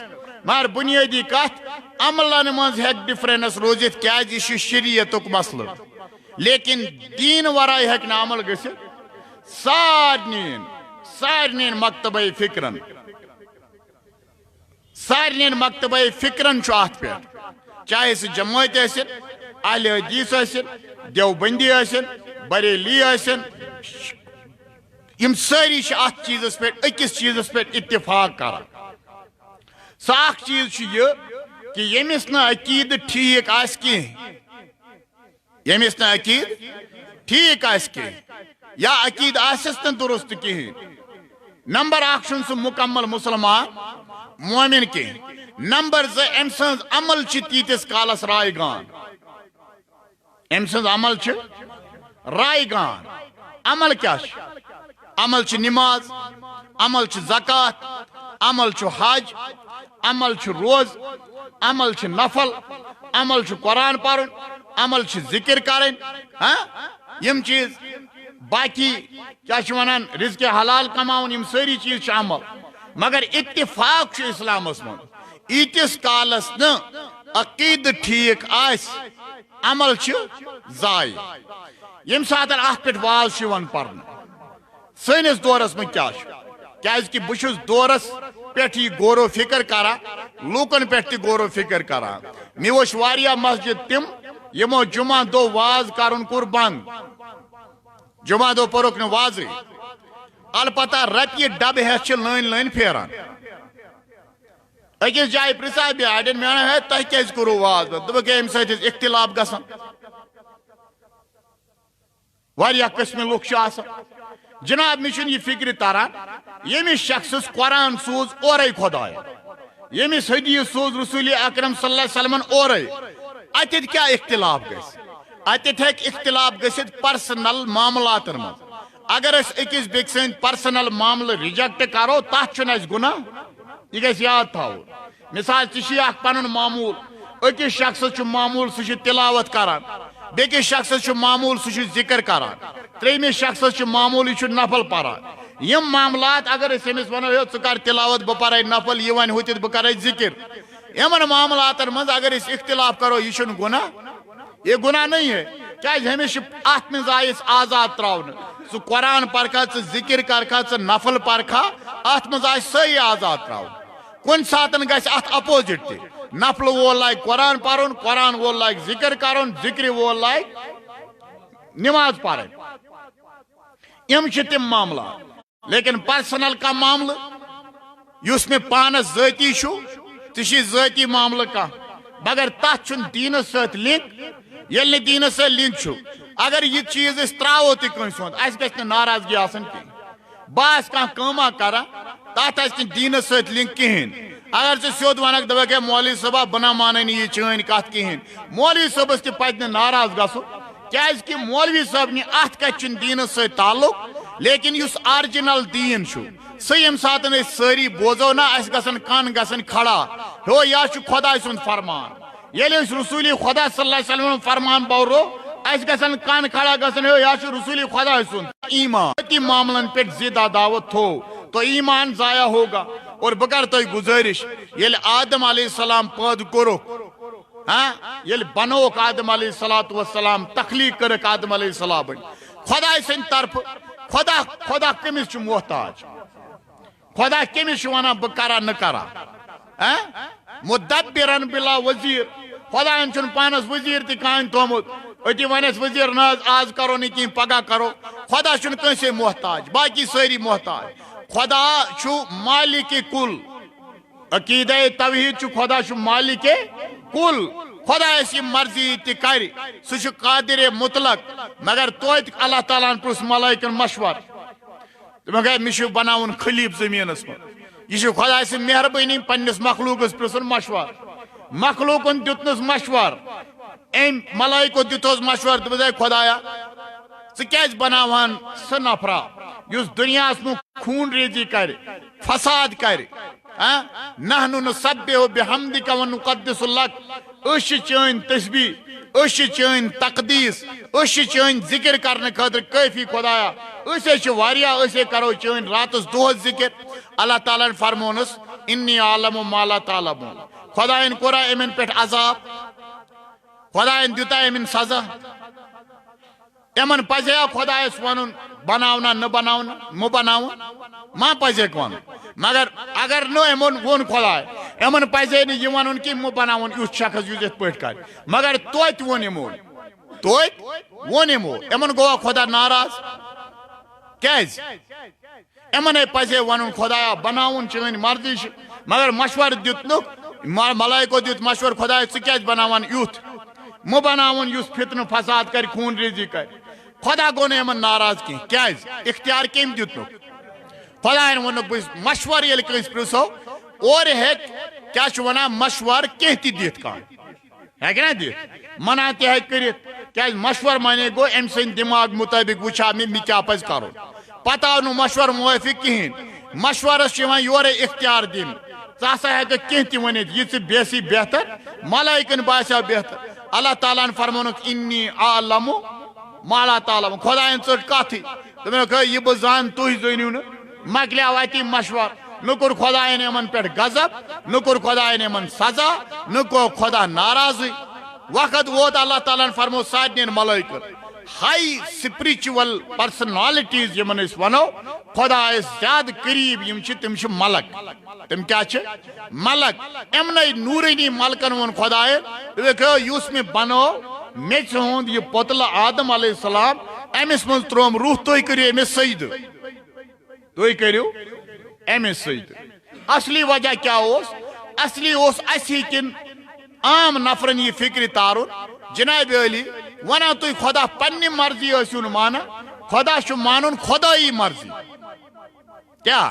مگر بنیادی کت عملن من ہیک ڈفرینس روزت کیاز یہ شریعتک مسئلہ لیکن دین ورائے ہیک نہ عمل گژھت سارنین مکتبہ فکرن سارنین مکتبہ فکرن ات پہ چاہے سہ جماعت ٲسِن اہل حدیث ٲسِن دیوبندی ٲسِن بریلی ٲسِن یم ساری ات چیزس پہ اکس چیزس پہ اتفاق کران سہ اخ چیز یہ کہ یمس نا عقید ٹھیک آس کینٛہہ یمس نا عقید ٹھیک آس کینٛہہ یا عقید آسس نہ درست کہین نمبر اخ چھُنہٕ سُہ مکمل مسلمان مومن کینٛہہ نمبر زٕ أمۍ سٕنٛز عمل چھِ تیٖتِس کالس رایہِ گان أمۍ سٕنٛز عمل چھِ رایہِ گان عمل کیٛاہ چھُ عمل چھُ نماز عمل چھُ زکات عمل چھُ حج عمل چھُ روز عمل چھُ نفل عمل چھُ قرآن پرُن عمل چھُ ذکر کرٕنۍ یم چیز باقی کیا ونان رزق حلال کماؤن یم ساری چیز چھ عمل مگر اتفاق چھ اسلامس من ایتس کالس نا عقید ٹھیک آس عمل چھ ضائع یم سات ات پہ واز ون پرن سنس دورس من کیا کہ بہس دورس پہ یہ غور و فکر کرا لوکن پہ تہ غور و فکر کرا مے وچھ واریاہ مسجد تم یمو جمعہ دو واز کرن کور بند جمعہ دو پورک نہ واضح البتہ رپیہ ڈب ہیس لین لین پھیران اکس جائے پرژھا بہ اڑین مے ہے تہ کیاز کرو واز دپک امہ سۭتۍ اختلاف گژھان واریاہ قسم لُکھ چھِ آسان جناب مے چھُنہٕ یہِ فکر تران ییٚمِس شخصس قرآن سوٗز اورے خۄدایا یمس حدیث سوز رسول اکرم صلی اللہ علیہ وسلم اورے اتت کیا اختلاف گژھِ اتت ہیکہِ اختلاف گژھِتھ پرسنل معاملاتن منٛز اگر أسۍ أکِس بیٚکہِ سٕنٛدۍ پرسنل معاملہٕ رِجیکٹ کرو تتھ چھُنہٕ اَسہِ گُناہ یہِ گژھِ یاد تھاوُن مثال ژےٚ چھُے اکھ پنُن معموٗل أکِس شخصس چھُ معموٗل سُہ چھُ تلاوت کران بیٚکِس شخصس چھُ معموٗل سُہ چھُ ذکر کران ترٛیٚیمِس شخصس چھُ معموٗل یہِ چھُ نفل پران یِم معاملات اگر أسۍ أمِس ونو ہے ژٕ کر تلاوت بہٕ پرے نفل یہِ ونہِ ہُتِتھ بہٕ کرے ذکر یِمن معاملاتن منٛز اگر أسۍ اختلاف کرو یہِ چھُنہٕ گُناہ یہ گناہ نہیں ہے کیازِ ہمیشہ ات منٛز آیہِ أسۍ آزاد تراونہٕ ژٕ قرآن پرکھا ژٕ ذکر کرکھا ژٕ نفل پرکھا ات منٛز آسہِ سٲری آزاد تراونہٕ کُنہِ ساتہٕ گژھِ اتھ اپوزٹ تہِ نفل وول لایہِ قرآن پرُن قرآن وول لایہِ ذکر کرُن ذکر وول لایہِ نماز پرٕنۍ یِم چھِ تِم معاملات لیکن پرسنل کانٛہہ معاملہٕ یُس مےٚ پانس ذٲتی چھُ ژےٚ چھُے ذٲتی معاملہٕ کانٛہہ مگر تتھ چھُنہٕ دیٖنس سۭتۍ لِنک ییٚلہِ نہٕ دیٖنس سۭتۍ لِنک چھُ اگر یہِ چیٖز أسۍ تراوو تہِ کٲنٛسہِ ہُنٛد اَسہِ گژھِ نہٕ ناراضگی آسٕنۍ کینٛہہ بہٕ آسہٕ کانٛہہ کٲما کران تتھ آسہِ نہٕ دیٖنس سۭتۍ لِنک کِہیٖنۍ اگر ژٕ سیوٚد ونکھ دپکھ ہے مولوی صٲبا بہٕ نہ مانے نہٕ یہِ چٲنۍ کتھ کِہیٖنۍ مولوی صٲبس تہِ پزِ نہٕ ناراض گژھُن کیازکہِ مولوی صٲبنہِ اتھ کتھِ چھُنہٕ دیٖنس سۭتۍ تعلق لیکن یُس آرجنل دیٖن چھُ سُہ ییٚمہِ ساتہٕ أسۍ سٲری بوزو نا اَسہِ گژھن کن گژھٕنۍ کھڑا ہیو یا چھُ خۄداے سُنٛد فرمان ییٚلہِ أسۍ رسوٗلی خۄدا صلی اللہ علیہ وسلم فرمان بورو اَسہِ گژھن کن کھڑا گژھن ہیو یا چھُ رسوٗلی خۄداے سُنٛد ایٖمان معاملن پٮ۪ٹھ ضد عداوت تھوو تو ایٖمان ضایع ہوگا اور بہٕ کرٕ تۄہہِ گُزٲرِش ییٚلہِ آدم علیہ السلام پٲدٕ کوٚرُکھ ییٚلہِ بنووُکھ آدم علیہ الصلوۃ والسلام تخلیٖق کٔرٕکھ آدم علیہ السلامٕنۍ خۄداے سٕنٛدِ طرفہٕ خۄدا کٔمِس چھُ محتاج خۄدا کٔمِس چھُ ونان بہٕ کرا نہٕ کرا مُدبِرن بِلا ؤزیٖر خۄداین چھُنہٕ پانس ؤزیٖر تہِ کانٛہہ تھومُت أتی ونٮ۪س ؤزیٖر نہ حظ آز کرو نہٕ کینٛہہ پگاہ کرو خۄدا چھُنہٕ کٲنٛسے محتاج باقی سٲری محتاج خۄدا چھُ مالِکِ کُل عقیٖدے توحیٖد چھُ خۄدا چھُ مالِکِ کُل خۄدایس یہِ مرضی تہِ کرِ سُہ چھُ قادرِ مطلق مگر توتہِ اللہ تعالیٰ ہن پرُژھ ملٲیکن مشور دوٚپُکھ ہے مےٚ چھُ بناوُن خلیٖف زٔمیٖنس منٛز یہِ چھُ خۄداے سٕنٛز مہربٲنی پننِس مخلوٗقس پرٕژھُن مشور مخلوٗقن دیُتنس مشور أمۍ ملٲیکو دیُتہوس مشور دوٚپُس ہے خۄدایا ژٕ کیازِ بناوہن سُہ نفرا یُس دُنیاہس منٛز خوٗن ریزی کرِ فساد کرِ نحنُ نُسبِحُ بِحمدِکَ وَنُقَدِّسُ لَکَ أسۍ چھِ چٲنۍ تسبیح أسۍ چھِ چٲنۍ تقدیٖس أسۍ چھِ چٲنۍ ذکر کرنہٕ خٲطرٕ کٲفی خۄدایا أسۍ ہے چھِ واریاہ أسۍ ہے کرو چٲنۍ راتس دۄہس ذکر اللہ تعالیٰ ہن فرمونس اِنی عالم ما لا تعلمون خۄداین کوٚرا یِمن پٮ۪ٹھ عذاب خۄداین دیُتا یِمن سزا یِمن پزیا خۄدایس ونُن بناونا نہ بناونا مہ بناوُن ما پزیکھ ونُن مگر اگر نہٕ یِمن ووٚن خۄداے یِمن پزے نہٕ یہِ ونُن کہِ مہ بناوُن یُتھ شخص یُس یِتھ پٲٹھۍ کرِ مگر توتہِ ووٚن یِمو یِمن گوٚوا خۄدا ناراض کیازِ یِمن ہے پزے ونُن خۄدایا بناوُن چٲنۍ مرضی چھِ مگر مشور دیُتنُکھ ملٲیکو دیُت مشور خۄدایا ژٕ کیازِ بناوان یُتھ مہ بناوُن یُس فتنہٕ فساد کرِ خوٗن ریزی کرِ خۄدا گوٚو نہٕ یِمن ناراض کینٛہہ کیازِ اختیار کٔمۍ دیُتنُکھ خۄداین ووٚنُکھ بہٕ مشور ییٚلہِ کٲنٛسہِ پرژھو اورٕ ہیٚکہِ کیاہ چھُ ونان مشور کینٛہہ تہِ دِتھ کانٛہہ ہیٚکہِ نا دِتھ منع تہِ ہیٚکہِ کٔرِتھ کیازِ مشور مانے گوٚو أمۍ سٕنٛدِ دٮ۪ماغ مُطٲبِق وٕچھا مےٚ کیاہ پزِ کرُن پتہٕ آو نہٕ مشور موٲفِق کِہیٖنۍ مشورس چھُ یِوان یورے اختیار دِنہٕ ژٕ ہسا ہیٚککھ کینٛہہ تہِ ؤنِتھ یہِ ژٕ بیسی بہتر ملٲیکن باسیو بہتر اللہ تعالیٰ ہن فرمونُکھ اِنی عالم ما لا تعلمون خۄداین ژٔٹ کتھٕے دوٚپُکھ ہے یہِ بہٕ زانہٕ تُہۍ زٲنِو نہٕ مکلیو اتی مشور نہ کوٚر خۄداین یِمن پٮ۪ٹھ غضب نہ کوٚر خۄداین یِمن سزا نہ گوٚو خۄدا ناراضٕے وقت ووت اللہ تعالیٰ ہن فرمو سارنٕے ملٲیکن ہائی سپرچل پرسنالٹیز یِمن أسۍ ونو خۄدایس زیادٕ قریٖب یِم چھِ تِم چھِ ملک تِم کیاہ چھِ ملک یِمنٕے نوٗرٲنی ملکن ووٚن خۄداین دوٚپُکھ یُس مےٚ بنوو میٚژِ ہُنٛد یہِ پۄتلہٕ آدم علیہ السلام أمِس منٛز ترٛووُم روح تُہۍ کٔرِو أمِس سجدٕ تُہۍ کٔرِو أمِس سجدٕ اصلی وجہ کیاہ اوس اصلی اوس اَسہِ کِنۍ عام نفرن یہِ فکرِ تارُن جناب علی ونان تُہۍ خۄدا پننہِ مرضی ٲسِو نہٕ مانان خۄدا چھُ مانُن خۄدٲیی مرضی کیا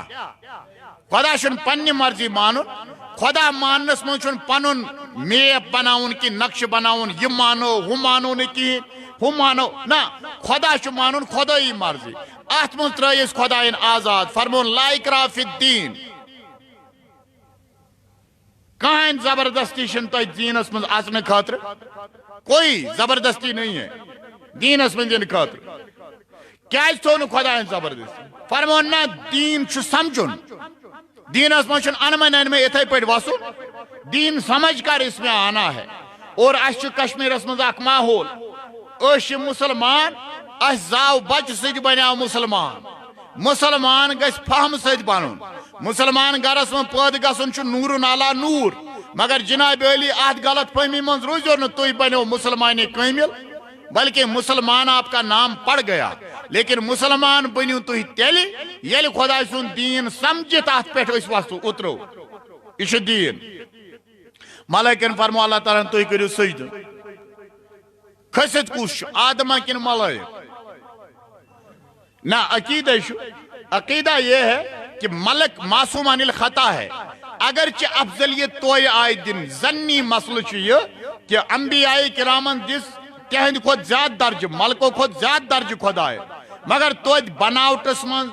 خدا چھن پننی مرضی مانن خدا ماننس من چھن پنن میپ بناون کی نقش بناون یہ مانو نہ کہین ہو مانو نا خدا چھ مانن خدائی مرضی ات من ترائیس خدائن آزاد فرمون لا اکراہ فی الدین کہاں زبردستی چھن تو دینس من اژن خاطر کوئی زبردستی نہیں ہے دینس من دین خاطر کیاز تھو نہ خدائن زبردستی فرمون نا دین چھ سمجھن دینس من چھن انمن میں اتھے پٹ وسن دین سمجھ کر اس میں آنا ہے اور اس کشمیرس من اخ ماحول اس مسلمان اس زاو بچ سید بنیاو مسلمان گس فہم سید بنن مسلمان گرس من پید گسن چھ نور علی نور مگر جناب علی آت غلط فہمی من روزو نہ تھی بنو مسلمان کامل بلکہ مسلمان آپ کا نام پڑ گیا لیکن مسلمان بنیو تھی تیلی یل خدا سن دین سمجھت ات پہ وسو اترو یہ دین ملائکن فرمو اللہ تعالیٰ تھی کرو سجد کھسط کس آدمہ کن ملائک نہ عقیدہ یہ ہے کہ ملک معصوم عن الخطا ہے اگرچہ افضلیت توئے آئے دن زنی مسئلہ یہ کہ انبیاء کرامن دس تہند خود زیادہ درج ملکو خود زیادہ درج خدا ہے مگر توید بناوٹس من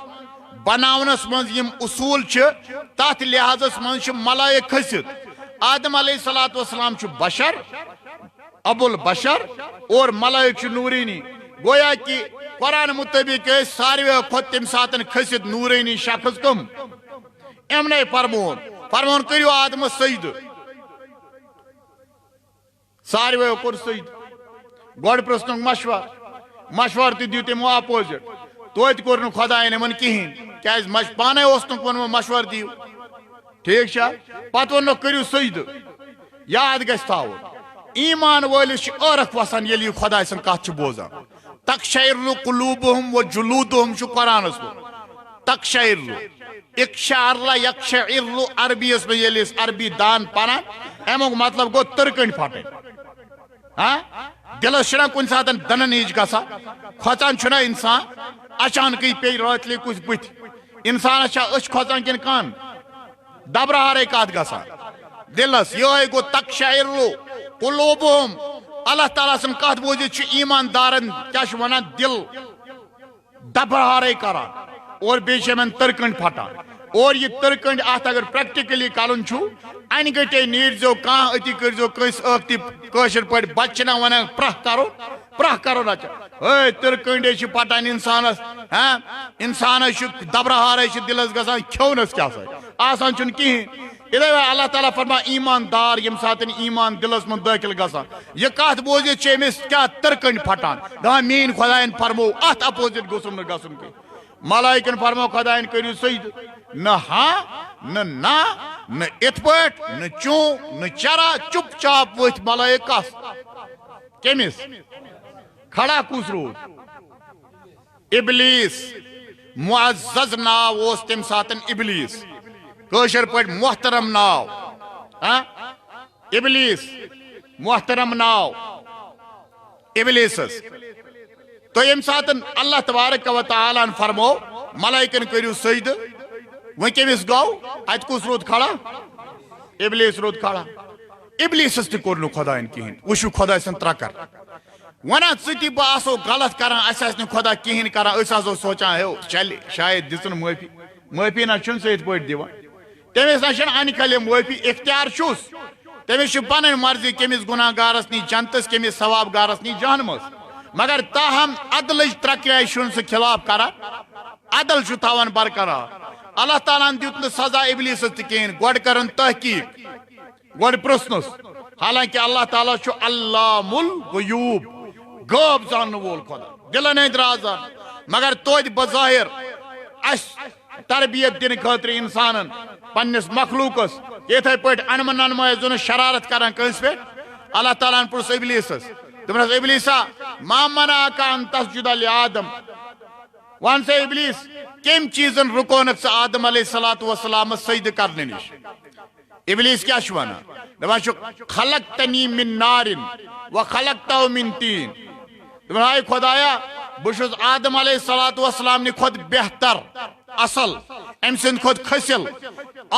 بناونس من یم اصول چھ تات لحاظس من چھ ملائک کھسط آدم علیہ السلام چھ بشر ابو البشر اور ملائک چھ نورینی گویا کہ قرآن مطابق ساروی کھت تم ساتن کھسط نورینی شخص کم امنے فرمون کریو آدم سجد ساروی کور سجد گوڑ پرسنگ مشور تی دیو تیمو اپوزٹ تویت کورن خدایین من کہین کیاز پانے اوسنک ونو مشور دیو ٹھیک شاہ پت ونو کریو سجد یاد گس تھاو ایمان والس عرق وسان یلی خدا سن کت چھ بوزان تقشعر قلوبهم و جلودهم چھ قرآن اس تقشعر اقشعر یقشعر عربی اس میں یلی عربی دان پانان امو مطلب گو ترکن پھاٹے دلس چھنا کن ساتن دنن ہیچ گسا کھوچان چھنا انسان اچانکی پی رات لی کچھ بت انسان اچھا اچھ کھوچان کن کان دبرہارے کات گسا دلس یہ گو تقشعر قلوبهم اللہ تعالیٰ سن کات بوجھ چھ ایمان دارن کیا چھ ونا دل دبرہارے کران اور بیچے من ترکنڈ پھٹان اور یہ ترکنڈ آت اگر پریکٹیکلی کالن چھو این گٹے نیٹ جو کان اتی کر جو کس اختی کوشر پڑ بچنا ونا پرہ کرو نا اے ترکنڈے چھ پھٹان انسانس انسان چھ دبرہارے چھ دلس گسان کھونس کیا سا آسان چھن کہیں ادھر اللہ تعالیٰ فرما ایماندار یم ساتن ایمان دلس من داخل گسان یہ کات بوزے چھ امس کیا ترکنڈ پھٹان دپان مین خدایین فرمو ات اپوزٹ گوسم نہ گسن کی ملائکن فرمو خدایین کریو سجد نہ ہاں نہ ات پٹ نہ چون نہ چرا چپ چاپ وتھ ملائک کس کمس کھڑا کس روز ابلیس معزز ناو اوس تم ساتن ابلیس کوشر پٹ محترم ناو ابلیس محترم ناو ابلیسس تو یم ساتن اللہ تبارک و تعالیٰ فرمو ملائکن کریو سجد وہ کمس گو ات کس رود کھڑا ابلیس رود کھڑا ابلیسس تہ کور نو خدایین کہین وشو خدا سن ترکر ونا ثتی بہ آسو غلط کران اس آس نہ خدا کہین کران اس آسو سوچان ہے چل شاید دژن معافی نہ چھن سید پٹ دیوان تمس نہ چھن ان کلے معافی اختیار چھس تمس چھ پنن مرضی کمس گناہ گارس نی جنتس کمس ثواب گارس نی جہنمس مگر تاہم عدلچ ترقی چھن سہ خلاف کران عدل چھ تھاوان برقرار اللہ تعالیٰ دیت نہ سزا ابلیس تہ کہین گوڑ کرن تحقیق گوڑ پرسنس حالانکہ اللہ تعالیٰ چھ علام الغیوب غیب زانن وول خدا دلن ہند رازان مگر توید بظاہر اس تربیت دن خاطر انسانن پنس مخلوقس یتھے پٹ انمن انمائے شرارت کران کنس پہ اللہ تعالیٰ پرس ابلیسس دپنس ابلیسا ما منعک ان تسجد لآدم وان سے ابلیس کم چیزن رکونک سے آدم علیہ السلام سجد کرنے نش ابلیس کیا شوانا دپان چھ خلقتنی من نار و خلقتہ من تین دپان آئی خدایا بشز آدم علیہ السلام نے خود بہتر اصل ام سند کھت کھسل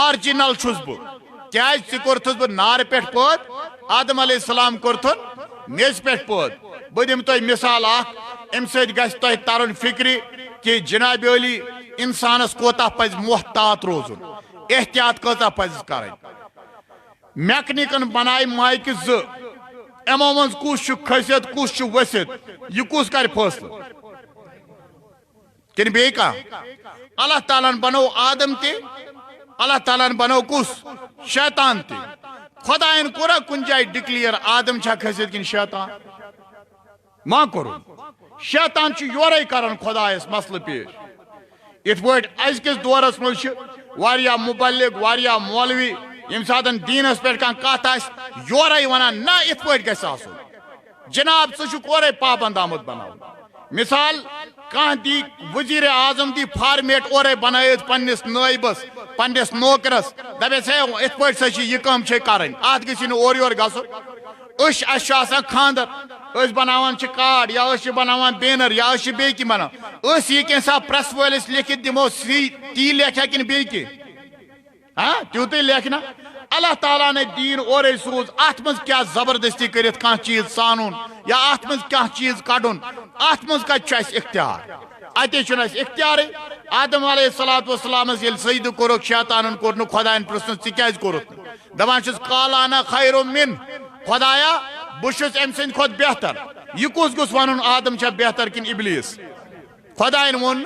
آرجنل چھس بہ کورتھس بہ نار پہ پود آدم علیہ السلام کورتھن میز پہ پود بہ دم تہ مثال ام سۭتۍ گژھِ تۄہہِ ترُن فکری کہ جناب علی انسانس کوتاہ پزِ محتاط روزن احتیاط کۭژاہ پزِ کرٕنۍ میکنکن بنائے مائکہ امو من کس کھسِتھ کس ؤسِتھ یہ کس کر فیصلہ کن بیٚیہِ کانٛہہ اللہ تعالیٰ بنو آدم تہ اللہ تعالیٰ بنو کس شیطان تہ خدائن کورا کن جائے ڈکلیئر آدم چھا کھسِتھ کن شیطان ما کورُن شیطان چھ یورے کران خدایس مسئلہ پیش یتھ پٲٹھۍ أزکِس دورس منٛز چھِ واریاہ مبلغ واریاہ مولوی یم سات دینس پہ کت یورے ونان نا ات پہ گھس آسن جناب ثک اورے پابند آمت بناؤ مثال کان دی وزیر اعظم دی فارمیٹ اورے بنائیت پنس نائبس پنس نوکرس دپس ہے ات پہ سا یہ کم کریں ات گھ اور یور گھن اس خاندر اس بناوان کارڈ یا اس بناوان بینر یا اس بیٚیہِ کینٛہہ بناوان اس یہ کینٛہہ پریس وٲلِس لیکھِتھ دمو تی لیکھا کن بیٚیہِ کینٛہہ ہاں تیوتے لیکھنا اللہ تعالیٰ نے دین اور سوز ات من کیا زبردستی کرت کان چیز سانون یا ات من کیا چیز کڑن ات من کت اختیار اتے چھ اختیار آدم علیہ السلام یل سجدہ کورک شیطانن کور نہ خدائن پرسن ژٕ کیازِ کورت دپان چھس قال انا خیر من خدایا بہٕ ام سند کھت بہتر یہ کس گوٚژھ ونن آدم چھا بہتر کن ابلیس خدائن وون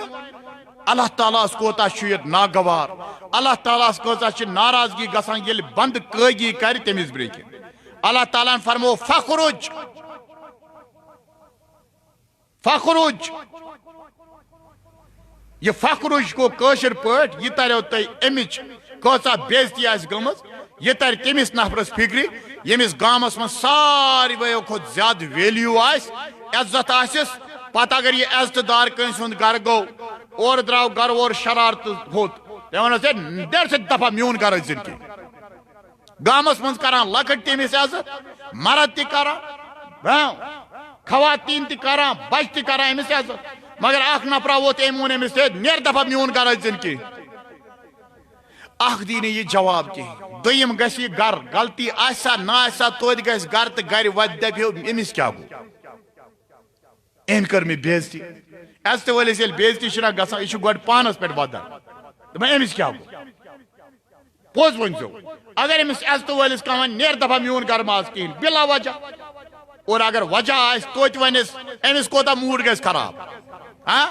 اللہ تعالیٰ کوتا یہ ناگوار اللہ تعالیٰ کۭژاہ ناراضگی گژھان ییٚلہِ بند قٲگی کر تمس برٛکہِ اللہ تعالیٰ فرمو فخرج فخرج یہ فخرج گو کٲشِر پٲٹھۍ یہ تریو تۄہہِ امِچ کۭژاہ بےزتی آسہِ گٔمٕژ یہ تر تمس نفرس فکری یمس گامس من سارویو کھۄتہٕ زیادٕ ویلیو آسہِ عزت آسٮ۪س پتہٕ اگر یہ عزتہٕ دار کٲنٛسہِ ہُنٛد گرٕ گوٚو اور درٛاو گرٕ اور شرارت ہوت تٔمۍ ووٚنُس ہے نیرٕ سا دفعہ میون گرٕ ٲسۍزِ نہٕ کینٛہہ گامس منٛز کران لۄکٕٹۍ تٔمِس عزت مرد تہِ کران خواتیٖن تہِ کران بچہِ تہِ کران أمِس عزت مگر اکھ نفرا ووت أمۍ ووٚن أمِس ہے نیرٕ دفعہ میون گرٕ ٲسۍزِ نہٕ کینٛہہ اکھ دی نہٕ یہِ جواب کینٛہہ دوٚیِم گژھِ یہِ گرٕ غلطی آسہِ سا نہ آسہِ سا توتہِ گژھِ گرٕ تہٕ گرِ وتہِ دپہِ أمِس کیٛاہ گوٚو أمۍ کٔر مےٚ بےزتی عزتہٕ وٲلِس ییٚلہِ بےزتی چھِنہ گژھان یہِ چھُ گۄڈٕ پانس پٮ۪ٹھ ودان دپان أمِس کیٛاہ گوٚو پوٚز ؤنۍزیو اگر أمِس عزتہٕ وٲلِس کانٛہہ وَنہِ نیرٕ دپان میون گرٕ ما آسہِ کِہیٖنۍ بِلا وجہ اور اگر وجہ آسہِ توتہِ ونٮ۪س أمِس کوتاہ موٗڈ گژھِ خراب ہاں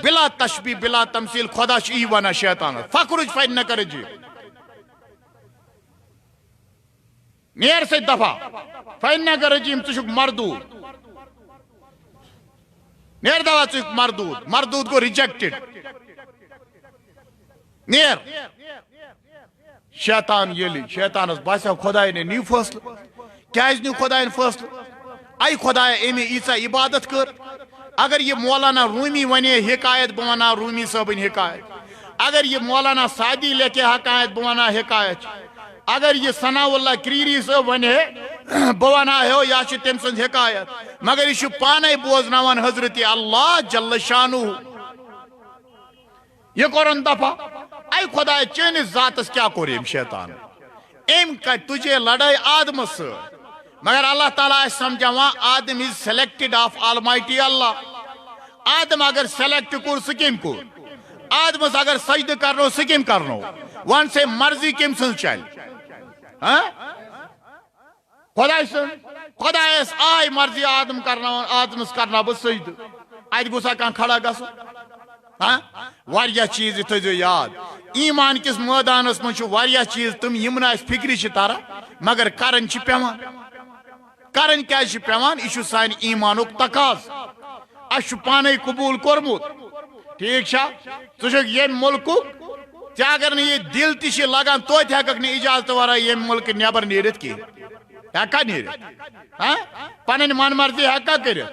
بلا تشبیہ بلا تمثیل خدا چھ یی ونان شیطانس فخرج فإنک رجیم نیر سے دفعہ فإنک رجیم ژٕ چھُکھ مردود نیر دفعہ ژٕ چھُکھ مردود مردود گو ریجیکٹڈ نیر شیطان ییٚلہِ شیطانس باسیو خداین نیو فٲصلہٕ کیازِ نیو خداین فٲصلہٕ آی خدایا أمۍ ییٖژاہ عبادت کٔر اگر یہ مولانا رومی ونے حکایت بہ ونا رومی صٲبن حکایت اگر یہ مولانا سعدی لیکھے حکایت بہ ونا حکایت اگر یہ ثناء اللہ کریری صٲب ونے بہ ونا ہو یا چھ تم سن حکایت مگر یہ پانے بوزناوان حضرت اللہ جل شانہ یہ کورن دفعہ اے خدا چٲنِس ذاتس کیا کور ام شیطان ام کتہِ تجھے لڑائی آدم سۭتۍ مگر اللہ تعالیٰ سمجھاوان آدم از سلیکٹڈ آف آلمائٹی اللہ آدم اگر سلیکٹ کور سہ کم کور آدمس اگر سجدہ کرنو سہ کم کرنو ون سے مرضی کم سن چل خدایس آئی مرضی آدم کرنا آدمس کرنا بہ سجدہ ات گوسا کان کھڑا گژھُن واریاہ چیز یہ تھٲیزیو یاد ایمان کس میدانس من واریاہ چیز تم یم نہٕ اسہِ فکری چھ تران مگر کرن چھ پیوان کرن کیا چھ پیوان یہ سانہِ ایمانُک تقاض اس پانے قبول کورمُت ٹھیک چھا ژٕ چھُکھ ییٚمہِ مُلکُک ژےٚ اگر نہٕ یہِ دل تہِ چھِ لگان توتہِ ہٮ۪ککھ نہٕ اجازت ورٲے ییٚمہِ مُلکہٕ نٮ۪بر نیٖرِتھ کینٛہہ ہٮ۪ککھا نیٖرِتھ پنٕنۍ من مرضی ہٮ۪ککھا کٔرِتھ